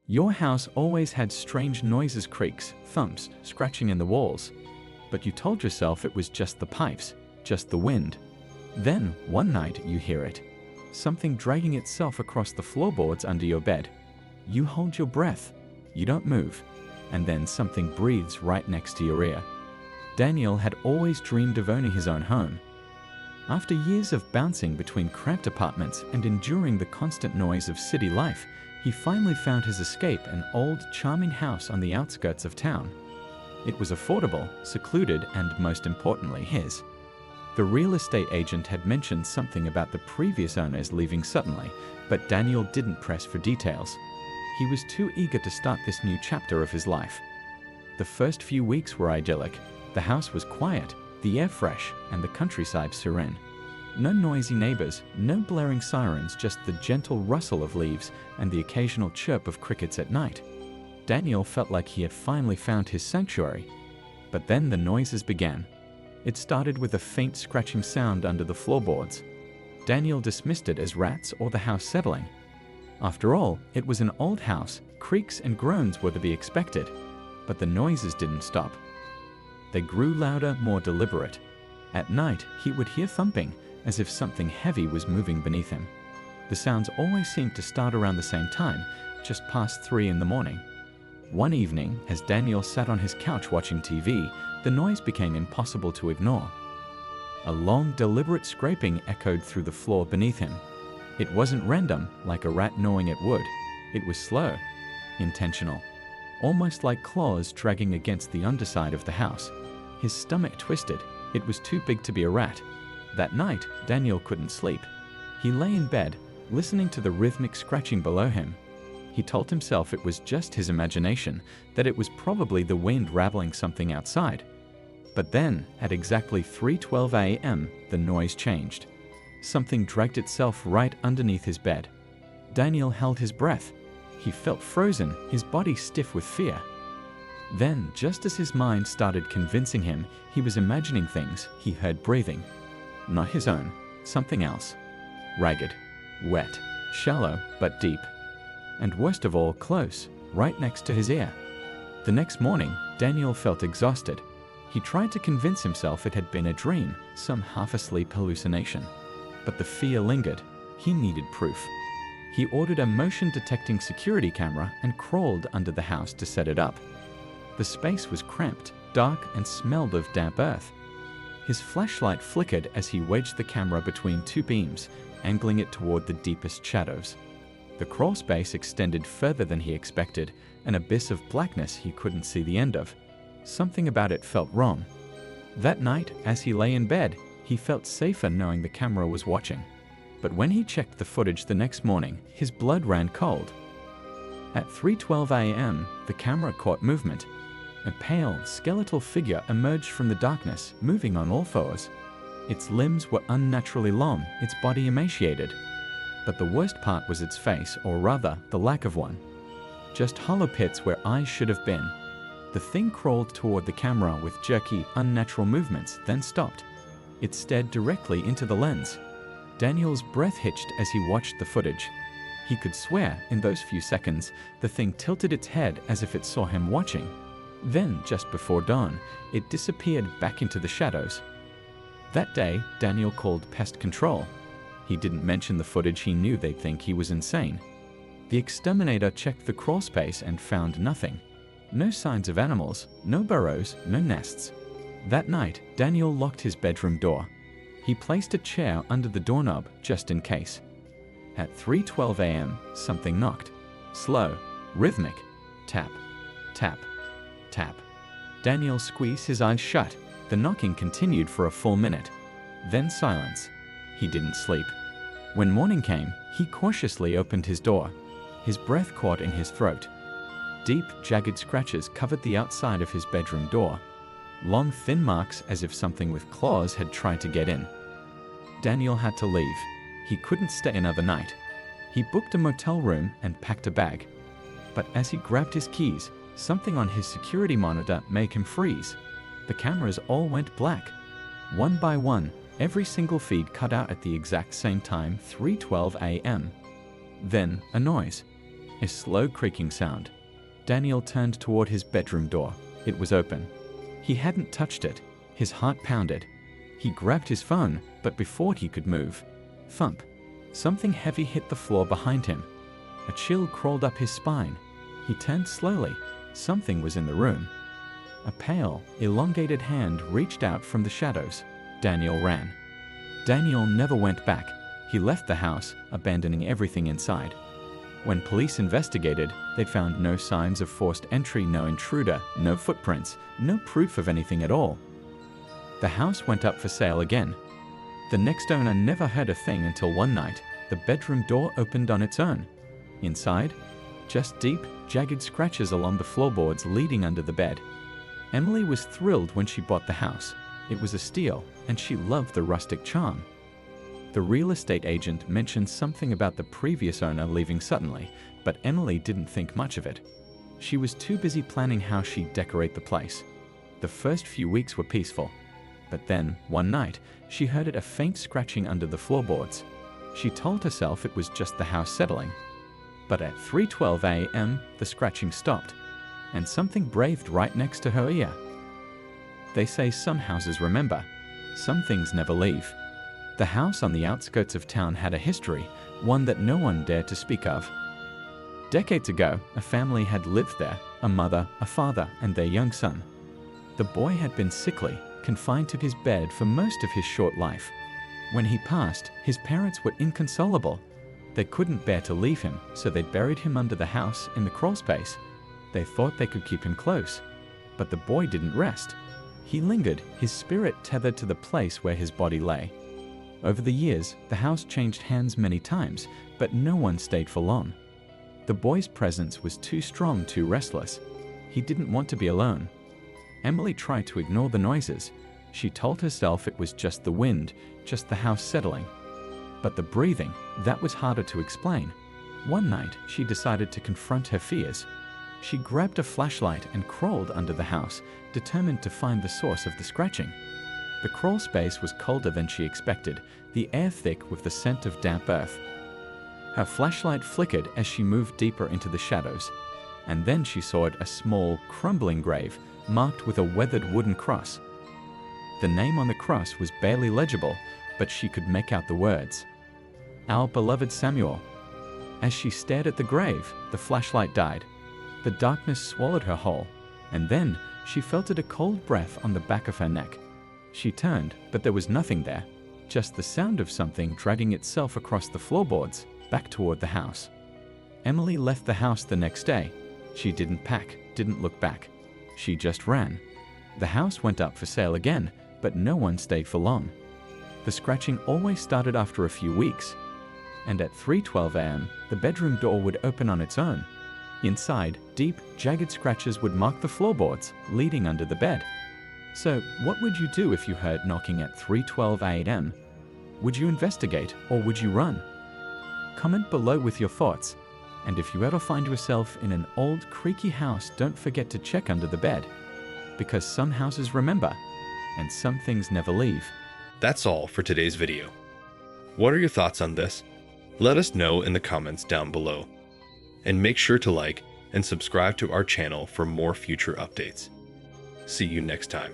Your house always had strange noises, creaks, thumps, scratching in the walls. But you told yourself it was just the pipes, just the wind. Then, one night, you hear it. Something dragging itself across the floorboards under your bed. You hold your breath. You don't move. And then something breathes right next to your ear. Daniel had always dreamed of owning his own home. After years of bouncing between cramped apartments and enduring the constant noise of city life, he finally found his escape, an old, charming house on the outskirts of town. It was affordable, secluded, and most importantly, his. The real estate agent had mentioned something about the previous owners leaving suddenly, but Daniel didn't press for details. He was too eager to start this new chapter of his life. The first few weeks were idyllic. The house was quiet, the air fresh, and the countryside serene. No noisy neighbors, no blaring sirens, just the gentle rustle of leaves and the occasional chirp of crickets at night. Daniel felt like he had finally found his sanctuary. But then the noises began. It started with a faint scratching sound under the floorboards. Daniel dismissed it as rats or the house settling. After all, it was an old house, creaks and groans were to be expected. But the noises didn't stop. They grew louder, more deliberate. At night, he would hear thumping, as if something heavy was moving beneath him. The sounds always seemed to start around the same time, just past 3 in the morning. One evening, as Daniel sat on his couch watching TV, the noise became impossible to ignore. A long, deliberate scraping echoed through the floor beneath him. It wasn't random, like a rat gnawing at wood. It was slow, intentional, almost like claws dragging against the underside of the house. His stomach twisted. It was too big to be a rat. That night, Daniel couldn't sleep. He lay in bed, listening to the rhythmic scratching below him. He told himself it was just his imagination, that it was probably the wind rattling something outside. But then, at exactly 3:12 a.m., the noise changed. Something dragged itself right underneath his bed. Daniel held his breath. He felt frozen, his body stiff with fear. Then, just as his mind started convincing him he was imagining things, he heard breathing. Not his own, something else. Ragged, wet, shallow, but deep. And worst of all, close, right next to his ear. The next morning, Daniel felt exhausted. He tried to convince himself it had been a dream, some half-asleep hallucination. But the fear lingered. He needed proof. He ordered a motion-detecting security camera and crawled under the house to set it up. The space was cramped, dark, and smelled of damp earth. His flashlight flickered as he wedged the camera between 2 beams, angling it toward the deepest shadows. The crawl space extended further than he expected, an abyss of blackness he couldn't see the end of. Something about it felt wrong. That night, as he lay in bed, he felt safer knowing the camera was watching. But when he checked the footage the next morning, his blood ran cold. At 3:12 a.m., the camera caught movement. A pale, skeletal figure emerged from the darkness, moving on all fours. Its limbs were unnaturally long, its body emaciated. But the worst part was its face, or rather, the lack of one. Just hollow pits where eyes should have been. The thing crawled toward the camera with jerky, unnatural movements, then stopped. It stared directly into the lens. Daniel's breath hitched as he watched the footage. He could swear, in those few seconds, the thing tilted its head as if it saw him watching. Then, just before dawn, it disappeared back into the shadows. That day, Daniel called pest control. He didn't mention the footage. He knew they'd think he was insane. The exterminator checked the crawl space and found nothing. No signs of animals, no burrows, no nests. That night, Daniel locked his bedroom door. He placed a chair under the doorknob just in case. At 3:12 a.m., something knocked. Slow, rhythmic. Tap, tap, tap. Daniel squeezed his eyes shut. The knocking continued for a full minute. Then silence. He didn't sleep. When morning came, he cautiously opened his door. His breath caught in his throat. Deep, jagged scratches covered the outside of his bedroom door. Long, thin marks as if something with claws had tried to get in. Daniel had to leave. He couldn't stay another night. He booked a motel room and packed a bag. But as he grabbed his keys, something on his security monitor made him freeze. The cameras all went black. One by one, every single feed cut out at the exact same time, 3:12 a.m. Then, a noise. A slow creaking sound. Daniel turned toward his bedroom door. It was open. He hadn't touched it. His heart pounded. He grabbed his phone, but before he could move, thump. Something heavy hit the floor behind him. A chill crawled up his spine. He turned slowly. Something was in the room. A pale, elongated hand reached out from the shadows. Daniel ran. Daniel never went back. He left the house, abandoning everything inside. When police investigated, they found no signs of forced entry, no intruder, no footprints, no proof of anything at all. The house went up for sale again. The next owner never heard a thing until one night, the bedroom door opened on its own. Inside, just deep, jagged scratches along the floorboards leading under the bed. Emily was thrilled when she bought the house. It was a steal, and she loved the rustic charm. The real estate agent mentioned something about the previous owner leaving suddenly, but Emily didn't think much of it. She was too busy planning how she'd decorate the place. The first few weeks were peaceful. But then, one night, she heard a faint scratching under the floorboards. She told herself it was just the house settling. But at 3:12 a.m., the scratching stopped, and something breathed right next to her ear. They say some houses remember. Some things never leave. The house on the outskirts of town had a history, one that no one dared to speak of. Decades ago, a family had lived there, a mother, a father, and their young son. The boy had been sickly, confined to his bed for most of his short life. When he passed, his parents were inconsolable. They couldn't bear to leave him, so they buried him under the house in the crawl space. They thought they could keep him close. But the boy didn't rest. He lingered, his spirit tethered to the place where his body lay. Over the years, the house changed hands many times, but no one stayed for long. The boy's presence was too strong, too restless. He didn't want to be alone. Emily tried to ignore the noises. She told herself it was just the wind, just the house settling. But the breathing, that was harder to explain. One night, she decided to confront her fears. She grabbed a flashlight and crawled under the house, determined to find the source of the scratching. The crawl space was colder than she expected, the air thick with the scent of damp earth. Her flashlight flickered as she moved deeper into the shadows, and then she saw a small, crumbling grave, marked with a weathered wooden cross. The name on the cross was barely legible, but she could make out the words, "Our beloved Samuel." As she stared at the grave, the flashlight died. The darkness swallowed her whole, and then she felt a cold breath on the back of her neck. She turned, but there was nothing there, just the sound of something dragging itself across the floorboards, back toward the house. Emily left the house the next day. She didn't pack, didn't look back. She just ran. The house went up for sale again, but no one stayed for long. The scratching always started after a few weeks, and at 3:12 a.m., the bedroom door would open on its own. Inside, deep, jagged scratches would mark the floorboards, leading under the bed. So, what would you do if you heard knocking at 3:12 a.m.? Would you investigate, or would you run? Comment below with your thoughts. And if you ever find yourself in an old, creaky house, don't forget to check under the bed. Because some houses remember, and some things never leave. That's all for today's video. What are your thoughts on this? Let us know in the comments down below. And make sure to like and subscribe to our channel for more future updates. See you next time.